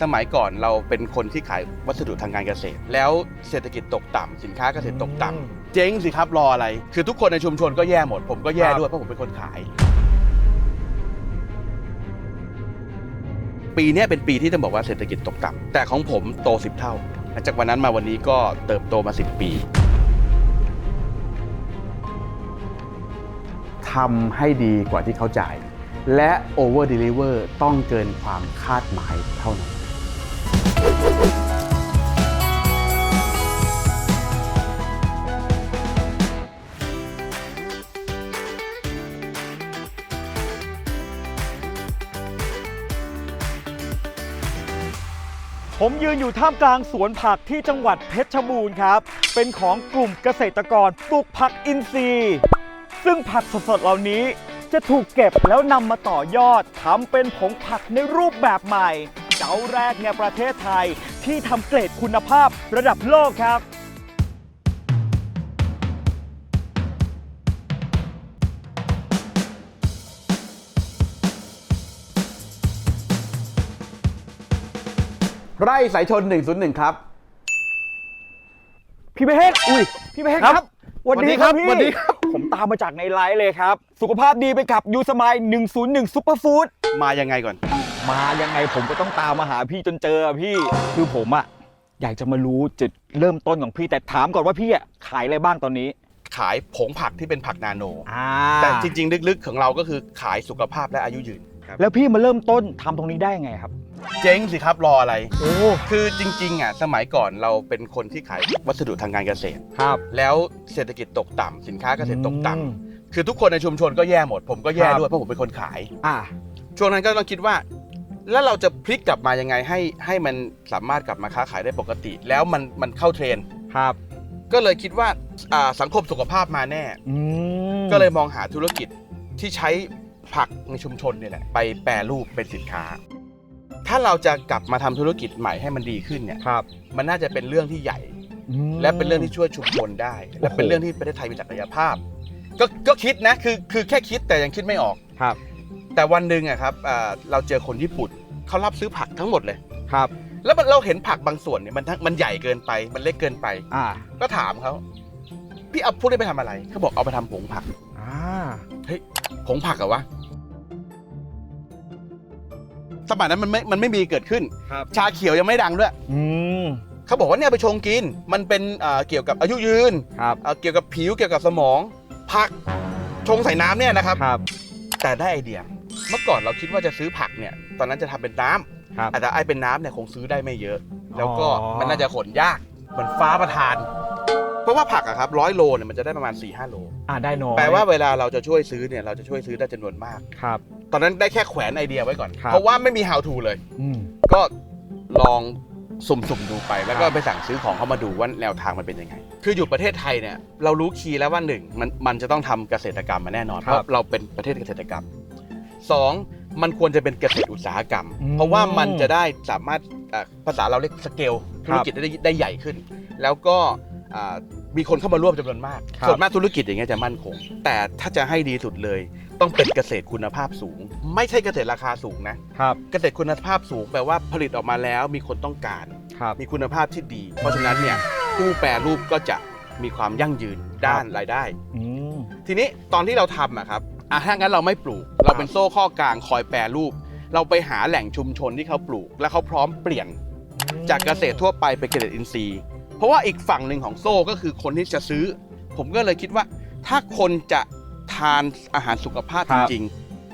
สมัยก่อนเราเป็นคนที่ขายวัสดุทางการเกษตรแล้วเศรษฐกิจตกต่ำสินค้าเกษตรตกต่ำเจ๊งสิครับรออะไรคือทุกคนในชุมชนก็แย่หมดผมก็แย่ด้วยเพราะผมเป็นคนขายปีนี้เป็นปีที่ต้องบอกว่าเศรษฐกิจตกต่ำแต่ของผมโต10 เท่าจากวันนั้นมาวันนี้ก็เติบโตมา10 ปีทำให้ดีกว่าที่เขาจ่ายและ over deliver ต้องเกินความคาดหมายเท่านั้นผมยืนอยู่ท่ามกลางสวนผักที่จังหวัดเพชรบูรณ์ครับเป็นของกลุ่มเกษตรกรปลูกผักอินทรีย์ซึ่งผักสดๆเหล่านี้จะถูกเก็บแล้วนำมาต่อยอดทำเป็นผงผักในรูปแบบใหม่เจ้าแรกในประเทศไทยที่ทำเกรดคุณภาพระดับโลกครับไร่สายชน101ครับพี่เบสพี่เบสครับสวัสดีครับพี่ สวัสดีครับ ผมตามมาจากในไลฟ์เลยครับสุขภาพดีไปกับยูสมาย101ซุปเปอร์ฟู้ดมายังไงก่อนมายังไงผมก็ต้องตามมาหาพี่จนเจอพี่คือผมอะอยากจะมารู้จุดเริ่มต้นของพี่แต่ถามก่อนว่าพี่อะขายอะไรบ้างตอนนี้ขายผงผักที่เป็นผักนาโนแต่จริงๆลึกๆของเราก็คือขายสุขภาพและอายุยืนแล้วพี่มาเริ่มต้นทำตรงนี้ได้ไงครับเจ๊งสิครับรออะไรคือจริงๆอ่ะสมัยก่อนเราเป็นคนที่ขายวัสดุทางการเกษตรครับแล้วเศรษฐกิจตกต่ำสินค้าเกษตรตกต่ำคือทุกคนในชุมชนก็แย่หมดผมก็แย่ด้วยเพราะผมเป็นคนขายช่วงนั้นก็ต้องคิดว่าแล้วเราจะพลิกกลับมายังไงให้มันสามารถกลับมาค้าขายได้ปกติแล้วมันเข้าเทรนด์ครับก็เลยคิดว่าสังคมสุขภาพมาแน่ก็เลยมองหาธุรกิจที่ใช้ผักในชุมชนเนี่ยแหละไปแปรรูปเป็นสินค้าถ้าเราจะกลับมาทำธุรกิจใหม่ให้มันดีขึ้นเนี่ยมันน่าจะเป็นเรื่องที่ใหญ่และเป็นเรื่องที่ช่วยชุมชนได้และเป็นเรื่องที่ประเทศไทยมีศักยภาพก็คิดนะคือแค่คิดแต่ยังคิดไม่ออกครับแต่วันหนึ่งอะครับเราเจอคนญี่ปุ่นเขารับซื้อผักทั้งหมดเลยครับแล้วเราเห็นผักบางส่วนเนี่ยมันใหญ่เกินไปมันเล็กเกินไปก็ถามเขาพี่เอาพวกนี้ไปทำอะไรเขาบอกเอาไปทำผงผักเฮ้ยผงผักเหรอวะสมัยนั้นมันไม่มีเกิดขึ้นชาเขียวยังไม่ดังด้วยเขาบอกว่าเนี่ยไปชงกินมันเป็นเกี่ยวกับอายุยืนเกี่ยวกับผิวเกี่ยวกับสมองผักชงใส่น้ำเนี่ยนะครับแต่ได้ไอเดียเมื่อก่อนเราคิดว่าจะซื้อผักเนี่ยตอนนั้นจะทำเป็นน้ำแต่ไอเป็นน้ำเนี่ยคงซื้อได้ไม่เยอะแล้วก็มันน่าจะขนยากเหมือนฟ้าประทานเพราะว่าผักอะครับ100 โลเนี่ยมันจะได้ประมาณ 4-5 โลได้น้อยแปลว่าเวลาเราจะช่วยซื้อเนี่ยเราจะช่วยซื้อได้จำนวนมากครับตอนนั้นได้แค่แขวนไอเดียไว้ก่อนเพราะว่าไม่มี how to เลยก็ลองสุ่มดูไปแล้วก็ไปสั่งซื้อของเข้ามาดูว่าแนวทางมันเป็นยังไงคืออยู่ประเทศไทยเนี่ยเรารู้คีย์แล้วว่า1มันจะต้องทำเกษตรกรรมมาแน่นอนเพราะเราเป็นประเทศเกษตรกรรม2มันควรจะเป็นเกษตรอุตสาหกรรมเพราะว่ามันจะได้สามารถภาษาเราเรียกสเกลธุรกิจได้ใหญ่ขึ้นแล้วก็มีคนเข้ามาร่วมจำนวนมากส่วนมากธุรกิจอย่างเงี้ยจะมั่นคงแต่ถ้าจะให้ดีสุดเลยต้องเป็นเกษตรคุณภาพสูงไม่ใช่เกษตรราคาสูงนะครับเกษตรคุณภาพสูงแปลว่าผลิตออกมาแล้วมีคนต้องการมีคุณภาพที่ดีเพราะฉะนั้นเนี่ยผู้แปรรูปก็จะมีความยั่งยืนด้านรายได้ทีนี้ตอนที่เราทำอะครับถ้างั้นเราไม่ปลูกเราเป็นโซ่ข้อกลางคอยแปรรูปเราไปหาแหล่งชุมชนที่เขาปลูกและเขาพร้อมเปลี่ยนจากเกษตรทั่วไปเป็นเกษตรอินทรีย์เพราะว่าอีกฝั่งหนึ่งของโซ่ก็คือคนที่จะซื้อผมก็เลยคิดว่าถ้าคนจะทานอาหารสุขภาพจริง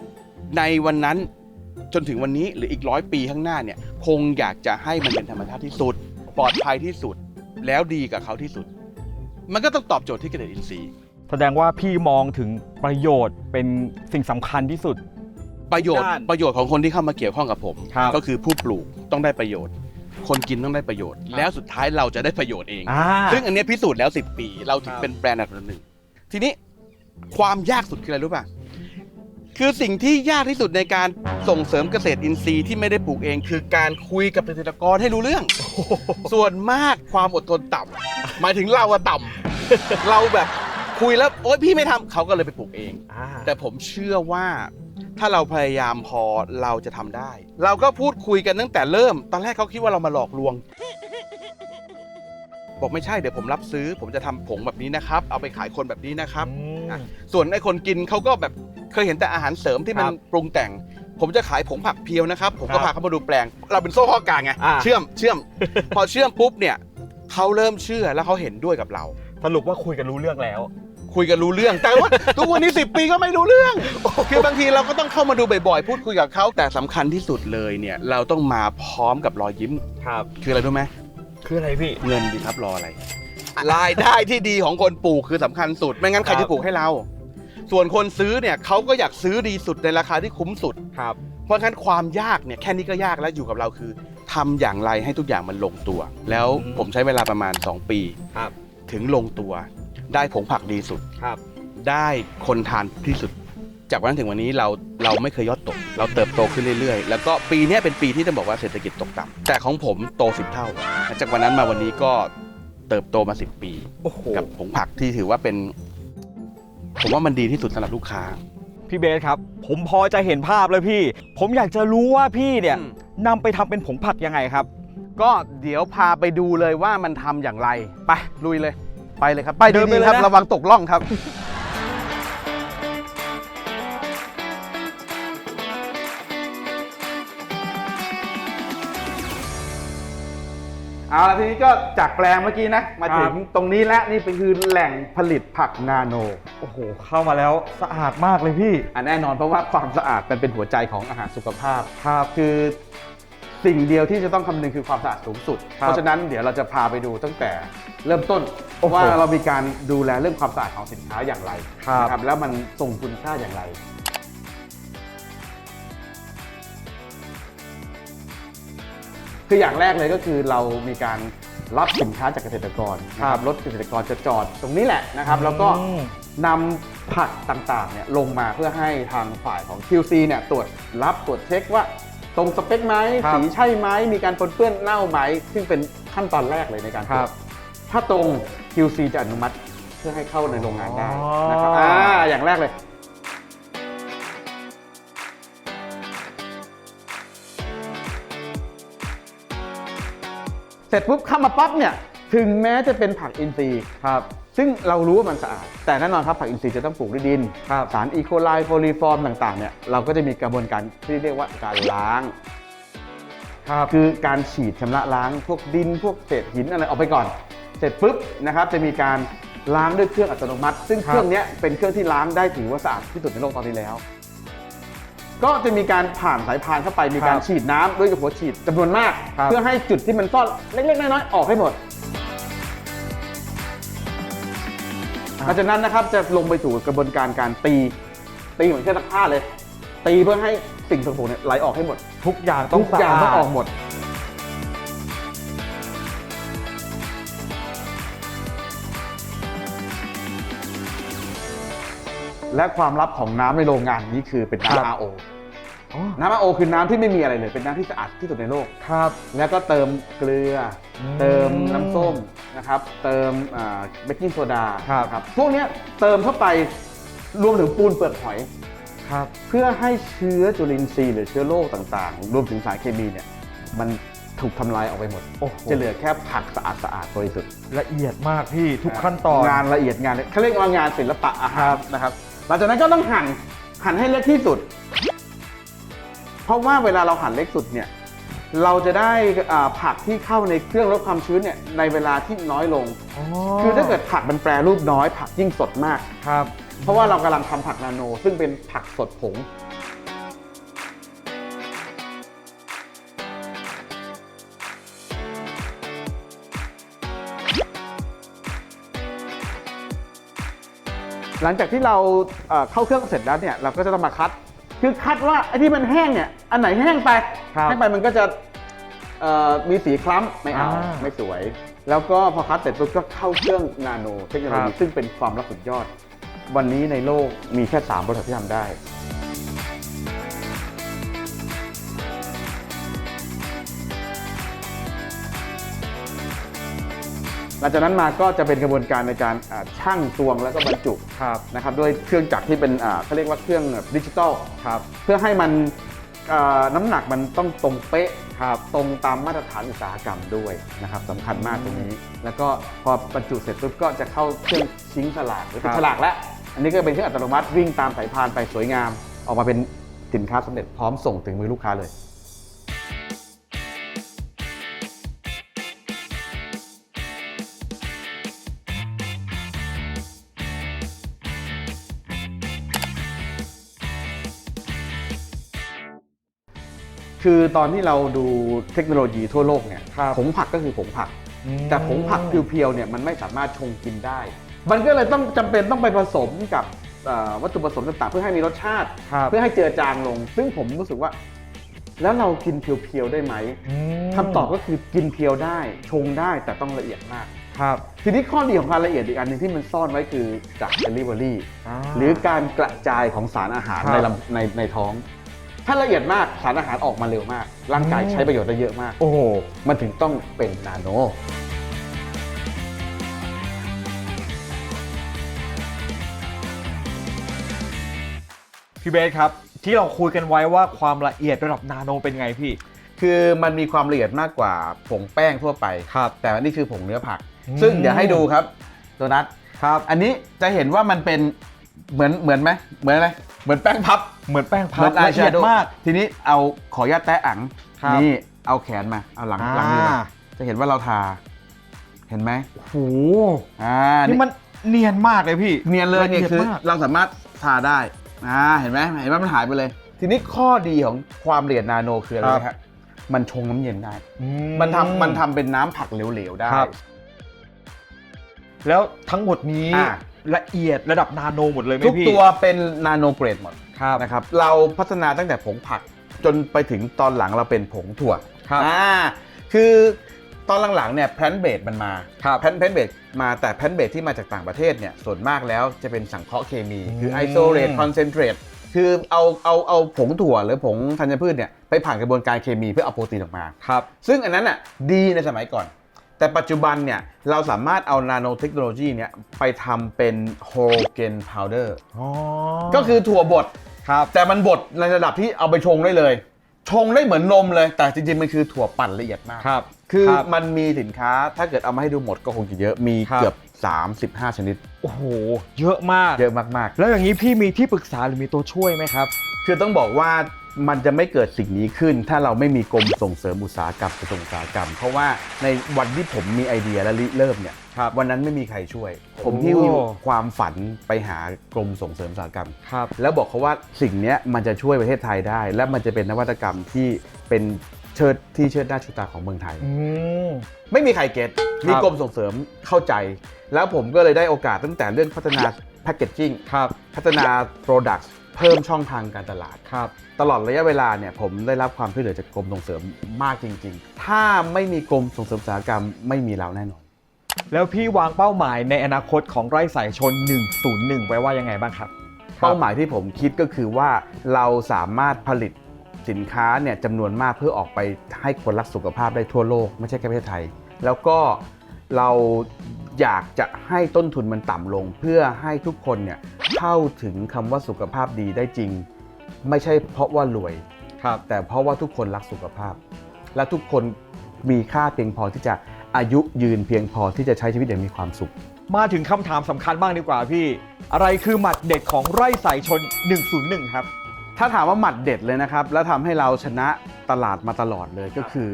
ๆในวันนั้นจนถึงวันนี้หรืออีก100 ปีข้างหน้าเนี่ยคงอยากจะให้มันเป็นธรรมชาติที่สุดปลอดภัยที่สุดแล้วดีกับเขาที่สุดมันก็ต้องตอบโจทย์ที่เกษตรอินทรีย์แสดงว่าพี่มองถึงประโยชน์เป็นสิ่งสำคัญที่สุดประโยชน์ของคนที่เข้ามาเกี่ยวข้องกับผมก็คือผู้ปลูกต้องได้ประโยชน์คนกินต้องได้ประโยชน์แล้วสุดท้ายเราจะได้ประโยชน์เองซึ่งอันนี้พิสูจน์แล้ว10 ปีเราถึงเป็นแบรนด์อันดับ 1ทีนี้ความยากสุดคืออะไรรู้ป่ะคือสิ่งที่ยากที่สุดในการส่งเสริมเกษตรอินทรีย์ที่ไม่ได้ปลูกเองคือการคุยกับเกษตรกรให้รู้เรื่องส่วนมากความอดทนต่ำหมายถึงเราต่ำเราแบบคุยแล้วโอ๊ยพี่ไม่ทำเขาก็เลยไปปลูกเองแต่ผมเชื่อว่า ถ้าเราพยายามพอเราจะทำได้ เราก็พูดคุยกันตั้งแต่เริ่มตอนแรกเขาคิดว่าเรามาหลอกลวงบอกไม่ใช่เดี๋ยวผมรับซื้อผมจะทำผงแบบนี้นะครับเอาไปขายคนแบบนี้นะครับส่วนไอ้คนกินเขาก็แบบเคยเห็นแต่อาหารเสริมที่มันปรุงแต่งผมจะขายผงผักเพียวนะครับผมก็พาเขามาดูแปลงเราเป็นโซ่ข้อกลางไงเชื่อม พอเชื่อมปุ๊บเนี่ยเขาเริ่มเชื่อแล้วเขาเห็นด้วยกับเราสรุปว่าคุยกันรู้เรื่องแล้วคุยกันรู้เรื่องแต่ว่า ทุกวันนี้10 ปีก็ไม่รู้เรื่องคือบางทีเราก็ต้องเข้ามาดูบ่อยๆพูดคุยกับเขาแต่สำคัญที่สุดเลยเนี่ยเราต้องมาพร้อมกับรอยยิ้มครับคืออะไรรู้ไหมคืออะไรพี่เงินดีครับรออะไรรายได้ที่ดีของคนปลูกคือสำคัญสุดไม่งั้นใครจะปลูกให้เราส่วนคนซื้อเนี่ยเขาก็อยากซื้อดีสุดในราคาที่คุ้มสุดครับเพราะฉะนั้นความยากเนี่ยแค่นี้ก็ยากแล้วอยู่กับเราคือทำอย่างไรให้ทุกอย่างมันลงตัวแล้วผมใช้เวลาประมาณ2 ปีถึงลงตัวได้ผงผักดีสุดได้คนทานที่สุดจากวันนั้นถึงวันนี้เราไม่เคยยอดตกเราเติบโตขึ้นเรื่อยๆแล้วก็ปีนี้เป็นปีที่ต้องบอกว่าเศรษฐกิจตกต่ำแต่ของผมโต10 เท่าจากวันนั้นมาวันนี้ก็เติบโตมา10 ปีกับผงผักที่ถือว่าเป็นผมว่ามันดีที่สุดสำหรับลูกค้าพี่เบสครับผมพอจะเห็นภาพเลยพี่ผมอยากจะรู้ว่าพี่เนี่ยนำไปทำเป็นผงผักยังไงครับก็เดี๋ยวพาไปดูเลยว่ามันทำอย่างไรไปลุยเลยไปเลยครับไปดีๆครับระวังตกล่องครับเอาละทีนี้ก็จากแปลงเมื่อกี้นะมาถึงตรงนี้แล้วนี่เป็นคือแหล่งผลิตผักนาโนโอ้โหเข้ามาแล้วสะอาดมากเลยพี่แน่นอนเพราะว่าความสะอาดเป็นหัวใจของอาหารสุขภาพครับคือสิ่งเดียวที่จะต้องคำนึงคือความสะอาดสูงสุดเพราะฉะนั้นเดี๋ยวเราจะพาไปดูตั้งแต่เริ่มต้นว่าเรามีการดูแลเรื่องความสะอาดของสินค้าอย่างไรนะครับแล้วมันส่งคุณค่าอย่างไรคืออย่างแรกเลยก็คือเรามีการรับสินค้าจากเกษตรกรนะครับรถเกษตรกรจะจอดตรงนี้แหละนะครับแล้วก็นำผักต่างๆเนี่ยลงมาเพื่อให้ทางฝ่ายของ QC เนี่ยตรวจเช็คว่าตรงสเปคไหมสีใช่ไหมมีการปนเปื้อนเน่าไหมซึ่งเป็นขั้นตอนแรกเลยในการตรวจถ้าตรง QC จะอนุมัติเพื่อให้เข้าในโรงงานได้นะครับอย่างแรกเลยเสร็จปุ๊บเข้ามาปั๊บเนี่ยถึงแม้จะเป็นผักอินทรีย์ครับซึ่งเรารู้ว่ามันสะอาดแต่แน่นอนครับผักอินทรีย์จะต้องปลูกด้วยดินสารอีโคไลโคลีฟอร์มต่างๆเนี่ยเราก็จะมีกระบวนการที่เรียกว่าการล้างคือการฉีดชำระล้างพวกดินพวกเศษหินอะไรออกไปก่อนเสร็จปุ๊บนะครับจะมีการล้างด้วยเครื่องอัตโนมัติซึ่งเครื่องนี้เป็นเครื่องที่ล้างได้ถือว่าสะอาดที่สุดในโลกตอนนี้แล้วก็จะมีการผ่านสายพานเข้าไปมีการฉีดน้ำด้วยหัวฉีดจำนวนมากเพื่อให้จุดที่มันซ่อนเล็กๆน้อยๆออกให้หมดหลังจากนั้นนะครับจะลงไปสู่กระบวนการการตีเหมือนเครื่องซักผ้าเลยตีเพื่อให้สิ่งสกปรกเนี่ยไหลออกให้หมดทุกอย่างต้องสะอาดออกหมดและความลับของน้ำในโรงงานนี้คือเป็นน้ำ RO น้ำ RO คือน้ำที่ไม่มีอะไรเลยเป็นน้ำที่สะอาดที่สุดในโลกครับแล้วก็เติมเกลือเติมน้ำส้มนะครับเติมเบกกิ้งโซดาครับพวกนี้เติมเข้าไปรวมถึงปูนเปลือกหอยครับเพื่อให้เชื้อจุลินทรีย์หรือเชื้อโรคต่างๆรวมถึงสารเคมีเนี่ยมันถูกทำลายออกไปหมดจะเหลือแค่ผักสะอาดบริสุทธิ์ละเอียดมากพี่ทุกขั้นตอนงานละเอียดงานเขาเรียกว่างานศิลปะอาหารนะครับหลังจากนั้นก็ต้องหั่นให้เล็กที่สุดเพราะว่าเวลาเราหั่นเล็กสุดเนี่ยเราจะได้ผักที่เข้าในเครื่องลดความชื้นเนี่ยในเวลาที่น้อยลงคือถ้าเกิดผักมันแปรรูปน้อยผักยิ่งสดมากครับเพราะว่าเรากำลังทำผักนาโนซึ่งเป็นผักสดผงหลังจากที่เราเข้าเครื่องเสร็จแล้วเนี่ยเราก็จะต้องมาคัดว่าไอ้ที่มันแห้งเนี่ยอันไหนแห้งไปมันก็จะมีสีคล้ำไม่เอาไม่สวยแล้วก็พอคัดเสร็จปุ๊บก็เข้าเครื่องนาโนเทคโนโลยีซึ่งเป็นความลับสุดยอดวันนี้ในโลกมีแค่3บริษัทที่ทำได้ หลังจากนั้นมาก็จะเป็นกระบวนการในการชั่งตวงแล้วก็บรรจุนะครับด้วยเครื่องจักรที่เป็นเขาเรียกว่าเครื่องดิจิตอลเพื่อให้มันน้ำหนักมันต้องตรงเป๊ะตรงตามมาตรฐานอุตสาหกรรมด้วยนะครับสำคัญมากตรงนี้แล้วก็พอบรรจุเสร็จปุ๊บก็จะเข้าเครื่องชิงฉลากหรือติดฉลากแล้วอันนี้ก็เป็นเครื่องอัตโนมัติวิ่งตามสายพานไปสวยงามออกมาเป็นสินค้าสำเร็จพร้อมส่งถึงมือลูกค้าเลยคือตอนที่เราดูเทคโนโลยีทั่วโลกเนี่ยผงผักก็คือผงผักแต่ผงผักเพียวๆเนี่ยมันไม่สามารถชงกินได้มันก็เลยต้องจำเป็นต้องไปผสมกับวัตถุผสมต่างๆเพื่อให้มีรสชาติเพื่อให้เจือจางลงซึ่งผมรู้สึกว่าแล้วเรากินเพียวๆได้ไหมคำตอบก็คือกินเพียวได้ชงได้แต่ต้องละเอียดมากทีนี้ข้อดีของการละเอียดอีกอันหนึงที่มันซ่อนไว้คือจาก delivery หรือการกระจายของสารอาหารในท้องถ้าละเอียดมากสารอาหารออกมาเร็วมากร่างกายใช้ประโยชน์ได้เยอะมากโอ้โหมันถึงต้องเป็นนาโนพี่เบสครับที่เราคุยกันไว้ว่าความละเอียดระดับนาโนเป็นไงพี่คือมันมีความละเอียดมากกว่าผงแป้งทั่วไปแต่อันนี้คือผงเนื้อผักซึ่งเดี๋ยวให้ดูครับโดนัทอันนี้จะเห็นว่ามันเป็นเหมือนไหมเหมือนอะไรเหมือนแป้งพับละเอียดมากทีนี้เอาขออนุญาตแตะอังนี่เอาแขนมาเอาหลังมือจะเห็นว่าเราทาเห็นไหมโอ้โหนี่มันเนียนมากเลยพี่เนียนเลยเนี่ยคือเราสามารถทาได้เห็นไหมมันหายไปเลยทีนี้ข้อดีของความละเอียดนาโนคืออะไรครับมันชงน้ำเย็นได้มันทำเป็นน้ำผักเหลวๆได้แล้วทั้งหมดนี้ละเอียดระดับนาโนหมดเลยไหมพี่ทุกตัวเป็นนาโนเกรดหมดนะครับเราพัฒนาตั้งแต่ผงผักจนไปถึงตอนหลังเราเป็นผงถั่วคือตอนหลังๆเนี่ยแพลนเบสมันมาแพลนเบสมาแต่แพลนเบสที่มาจากต่างประเทศเนี่ยส่วนมากแล้วจะเป็นสังเคราะห์เคมีคือไอโซเลตคอนเซนเทรตคือเอาผงถั่วหรือผงธัญพืชเนี่ยไปผ่านกระบวนการเคมีเพื่อเอาโปรตีนออกมาซึ่งอันนั้นอ่ะดีในสมัยก่อนแต่ปัจจุบันเนี่ยเราสามารถเอานาโนเทคโนโลยีเนี่ยไปทำเป็นโฮโลเกนพาวเดอร์ก็คือถั่วบดแต่มันบดในระดับที่เอาไปชงได้เลยชงได้เหมือนนมเลยแต่จริงๆมันคือถั่วปั่นละเอียดมากคือมันมีสินค้าถ้าเกิดเอามาให้ดูหมดก็คงจะเยอะมีเกือบ35ชนิดโอ้โหเยอะมากแล้วอย่างนี้พี่มีที่ปรึกษาหรือมีตัวช่วยไหมครับคือต้องบอกว่ามันจะไม่เกิดสิ่งนี้ขึ้นถ้าเราไม่มีกรมส่งเสริมอุตสาหกรรมกระทรวงอุตสาหกรรมเพราะว่าในวันที่ผมมีไอเดียและริเริ่มเนี่ยวันนั้นไม่มีใครช่วยผมหิ้วความฝันไปหากรมส่งเสริมอุตสาหกรรมแล้วบอกเขาว่าสิ่งนี้มันจะช่วยประเทศไทยได้และมันจะเป็นนวัตกรรมที่เป็นเชิดหน้าชูตาของเมืองไทยไม่มีใครเก็ตมีกรมส่งเสริมเข้าใจแล้วผมก็เลยได้โอกาสตั้งแต่เรื่องพัฒนาแพคเกจจิ้งพัฒนาโปรดักต์เพิ่มช่องทางการตลาดตลอดระยะเวลาเนี่ยผมได้รับความช่วยเหลือจากกรมส่งเสริมมากจริงๆถ้าไม่มีกรมส่งเสริมอุตสาหกรรมไม่มีเราแน่นอนแล้วพี่วางเป้าหมายในอนาคตของไร่สายชน101ไว้ว่ายังไงบ้างครับเป้าหมายที่ผมคิดก็คือว่าเราสามารถผลิตสินค้าเนี่ยจำนวนมากเพื่อออกไปให้คนรักสุขภาพได้ทั่วโลกไม่ใช่แค่ประเทศไทยแล้วก็เราอยากจะให้ต้นทุนมันต่ำลงเพื่อให้ทุกคนเนี่ยเข้าถึงคำว่าสุขภาพดีได้จริงไม่ใช่เพราะว่ารวยแต่เพราะว่าทุกคนรักสุขภาพและทุกคนมีค่าเพียงพอที่จะอายุยืนเพียงพอที่จะใช้ชีวิตอย่างมีความสุขมาถึงคำถามสำคัญบ้างดีกว่าพี่อะไรคือหมัดเด็ดของไร่สายชน101ครับถ้าถามว่าหมัดเด็ดเลยนะครับแล้วทำให้เราชนะตลาดมาตลอดเลยก็คือ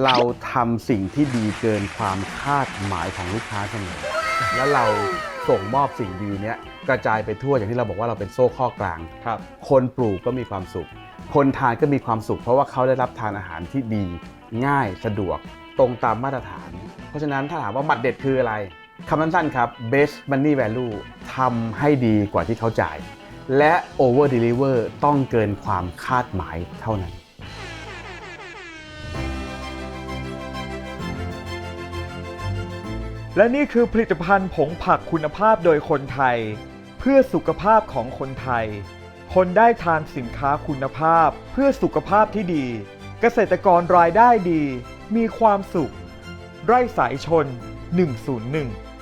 เราทำสิ่งที่ดีเกินความคาดหมายของลูกค้าเสมอแล้วเราส่งมอบสิ่งดีนี้กระจายไปทั่วอย่างที่เราบอกว่าเราเป็นโซ่ข้อกลางคนปลูกก็มีความสุขคนทานก็มีความสุขเพราะว่าเขาได้รับทานอาหารที่ดีง่ายสะดวกตรงตามมาตรฐานเพราะฉะนั้นถ้าถามว่าหมัดเด็ดคืออะไรคำสั้นๆครับ best money value ทำให้ดีกว่าที่เขาจ่ายและ over deliver ต้องเกินความคาดหมายเท่านั้นและนี่คือผลิตภัณฑ์ผงผักคุณภาพโดยคนไทยเพื่อสุขภาพของคนไทยคนได้ทานสินค้าคุณภาพเพื่อสุขภาพที่ดีเกษตรกรรายได้ดีมีความสุขไร่สายชน 101